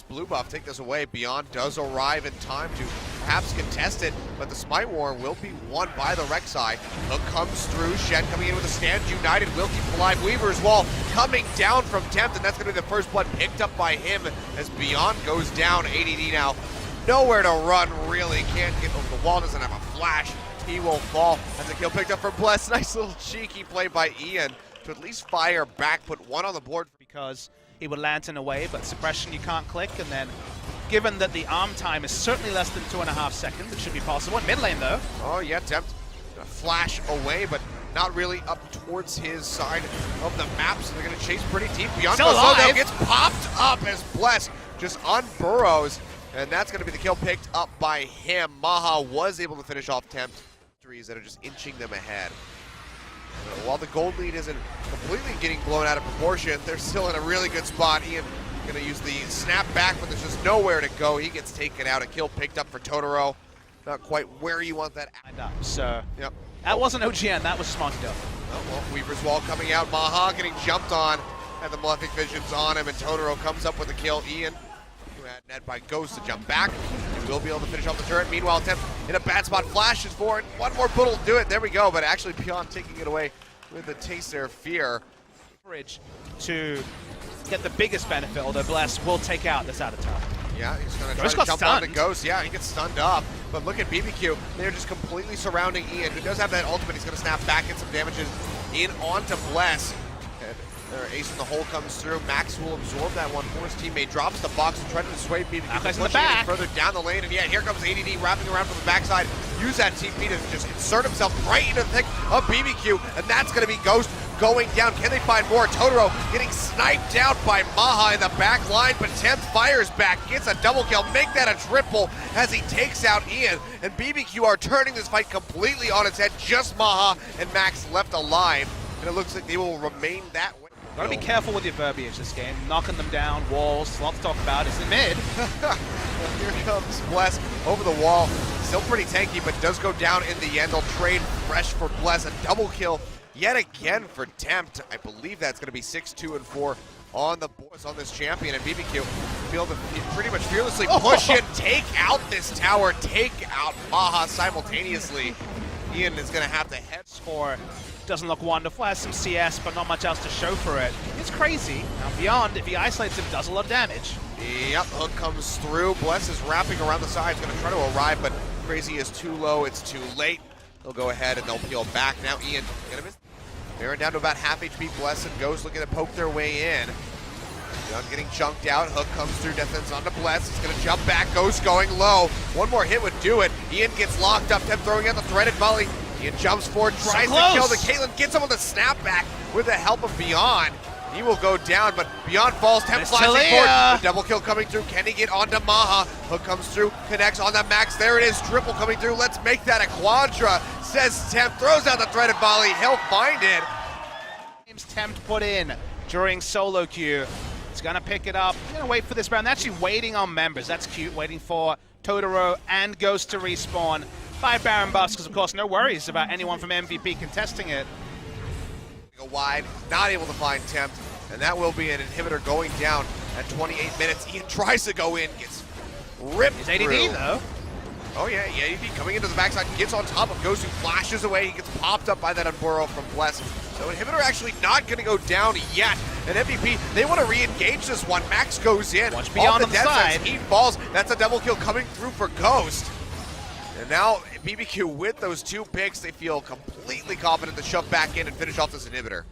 blue buff, take this away. Beyond does arrive in time to perhaps contest it, but the Smite War will be won by the Rek'Sai. Hook comes through, Shen coming in with a stand united, will keep alive. Weaver's Wall coming down from Tempt, and that's going to be the first blood picked up by him as Beyond goes down. ADD now nowhere to run, really. Can't get over the wall, doesn't have a flash. He will fall as a kill picked up from Bless. Nice little cheeky play by Ian to at least fire back, put one on the board. Because he would lantern away, but suppression you can't click, and then given that the arm time is certainly less than 2.5 seconds, it should be possible. In mid lane though. Oh yeah, Tempt gonna flash away, but not really up towards his side of the map, so they're gonna chase pretty deep. Beyond Still alive. Gets popped up as Bless just unburrows, and that's gonna be the kill picked up by him. Maha was able to finish off Tempt. Threes that are just inching them ahead. While the gold lead isn't completely getting blown out of proportion, they're still in a really good spot. Ian gonna use the snap back, but there's just nowhere to go. He gets taken out. A kill picked up for Totoro. Not quite where you want that. So yep. That wasn't OGN, that was smart though. Oh, well, Weaver's Wall coming out. Maha getting jumped on. And the Malefic Vision's on him, and Totoro comes up with a kill. Ian, who had net by Ghost to jump back. He will be able to finish off the turret. Meanwhile, Tempt in a bad spot, flashes for it. One more bullet will do it. There we go. But actually, Beyond taking it away with a taste there of fear. To get the biggest benefit, although Bless will take out this out of town. Yeah, he's going to try to jump on the Ghost. Yeah, he gets stunned up. But look at BBQ. They're just completely surrounding Ian, who does have that ultimate. He's going to snap back, get some damages in onto Bless. And their ace in the hole comes through. Max will absorb that one for his teammate. Drops the box and tries to dissuade BBQ. In the back. Further down the lane. And yeah, here comes ADD wrapping around from the backside. Use that TP to just insert himself right into the thick of BBQ. And that's going to be Ghost going down. Can they find more? Totoro getting sniped out by Maha in the back line, but Tempt fires back, gets a double kill, make that a triple as he takes out Ian. And BBQ are turning this fight completely on its head. Just Maha and Max left alive, and it looks like they will remain that way. Gotta be careful with your verbiage this game. Knocking them down, walls, lots to talk about. It's in mid. Well, here comes Bless over the wall. Still pretty tanky, but does go down in the end. They'll trade fresh for Bless. A double kill yet again for Tempt. I believe that's going to be 6-2 and 4 on the boards on this champion. And BBQ feel to pretty much fearlessly push in, take out this tower, take out Maha simultaneously. Ian is going to have to head. Score doesn't look wonderful. Has some CS, but not much else to show for it. It's crazy. Now Beyond, if he isolates him, does a lot of damage. Yep, Hook comes through. Bless is wrapping around the sides, going to try to arrive, but Crazy is too low. It's too late. They'll go ahead and they'll peel back. Now Ian gonna miss. They're down to about half HP. Bless and Ghost looking to poke their way in. Young getting chunked out. Hook comes through. Death ends onto Bless. He's gonna jump back. Ghost going low. One more hit would do it. Ian gets locked up. Tempt throwing out the threaded volley. Ian jumps forward, tries to kill the Caitlyn. Gets him with a snapback with the help of Beyond. He will go down, but Beyond falls. Tempt flashing forward. The double kill coming through. Can he get onto Maha? Hook comes through, connects on that Max. There it is. Triple coming through. Let's make that a quadra, says Tempt. Throws out the threaded volley. He'll find it. Tempt put in during solo queue. He's gonna pick it up. He's gonna wait for this round. They're actually waiting on members. That's cute. Waiting for Totoro and Ghost to respawn. 5 Baron buffs, because of course no worries about anyone from MVP contesting it. Go wide, not able to find Tempt, and that will be an inhibitor going down at 28 minutes. Ian tries to go in, gets ripped His ADD through. though. Oh yeah, ADD coming into the backside, gets on top of Ghost, who flashes away. He gets popped up by that Unburrow from Bless. So inhibitor actually not going to go down yet. And MVP, they want to re-engage this one. Max goes in. Watch Beyond on the side. He falls. That's a double kill coming through for Ghost. And now BBQ with those 2 picks, they feel completely confident to shove back in and finish off this inhibitor.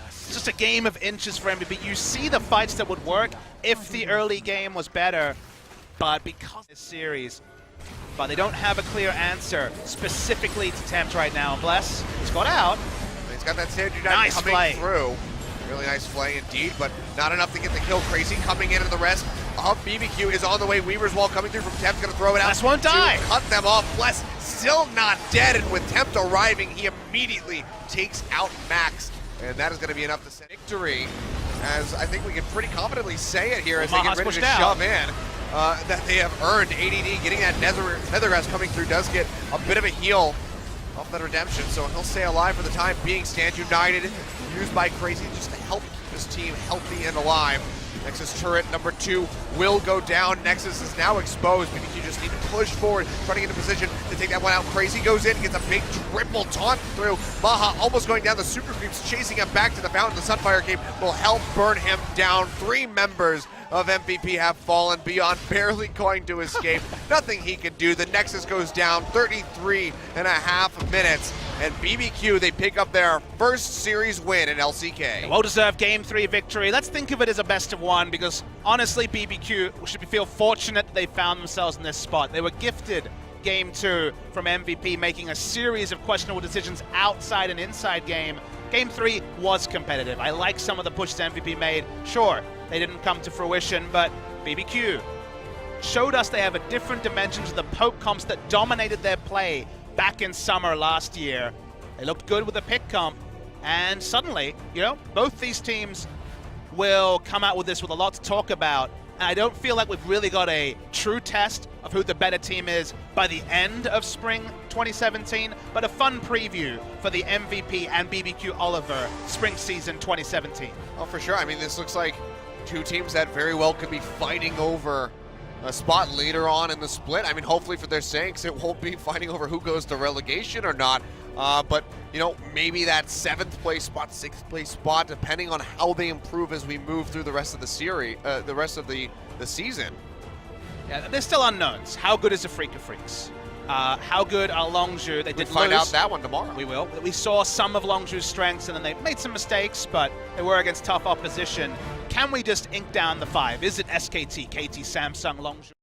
It's just a game of inches for MVP. You see the fights that would work if the early game was better, but because of this series, but they don't have a clear answer specifically to Tempt right now. Bless, he's got out. He's got that stand nice coming play through. Really nice play indeed, but not enough to get the kill. Crazy coming in, and the rest of BBQ is on the way. Weaver's Wall coming through from Tempt, gonna throw it out. Bless won't die. Cut them off. Bless still not dead, and with Tempt arriving, he immediately takes out Max, and that is gonna be enough to set victory, as I think we can pretty confidently say it here as they get ready to shove in. That they have earned. ADD getting that Nethergrass coming through does get a bit of a heal off that redemption, so he'll stay alive for the time being. Stand united, used by Crazy just to help keep his team healthy and alive. Nexus turret number 2 will go down. Nexus is now exposed. BBQ just need to push forward, trying to get into position to take that one out. Crazy goes in, gets a big triple taunt through. Maha almost going down. The super creeps chasing him back to the fountain. The Sunfire Cape will help burn him down. 3 members of MVP have fallen. Beyond barely going to escape. Nothing he can do. The Nexus goes down 33.5 minutes. And BBQ, they pick up their first series win in LCK. Well-deserved Game 3 victory. Let's think of it as a best of 1 because honestly, BBQ should feel fortunate that they found themselves in this spot. They were gifted Game 2 from MVP, making a series of questionable decisions outside and inside game. Game 3 was competitive. I like some of the pushes MVP made. Sure, they didn't come to fruition, but BBQ showed us they have a different dimension to the poke comps that dominated their play back in summer last year. They looked good with the pick comp, and suddenly, you know, both these teams will come out with this with a lot to talk about. And I don't feel like we've really got a true test of who the better team is by the end of spring 2017, but a fun preview for the MVP and BBQ Oliver spring season 2017. Oh, for sure. I mean, this looks like 2 teams that very well could be fighting over a spot later on in the split. I mean, hopefully for their sakes, it won't be fighting over who goes to relegation or not. But, you know, maybe that 7th place spot, 6th place spot, depending on how they improve as we move through the rest of the series, the rest of the season. Yeah, they're still unknowns. How good is the Freak of Freaks? How good are Longzhu? They did find lose. out that one tomorrow. We will. We saw some of Longzhu's strengths, and then they made some mistakes, but they were against tough opposition. Can we just ink down the 5? Is it SKT, KT, Samsung, Longzhu?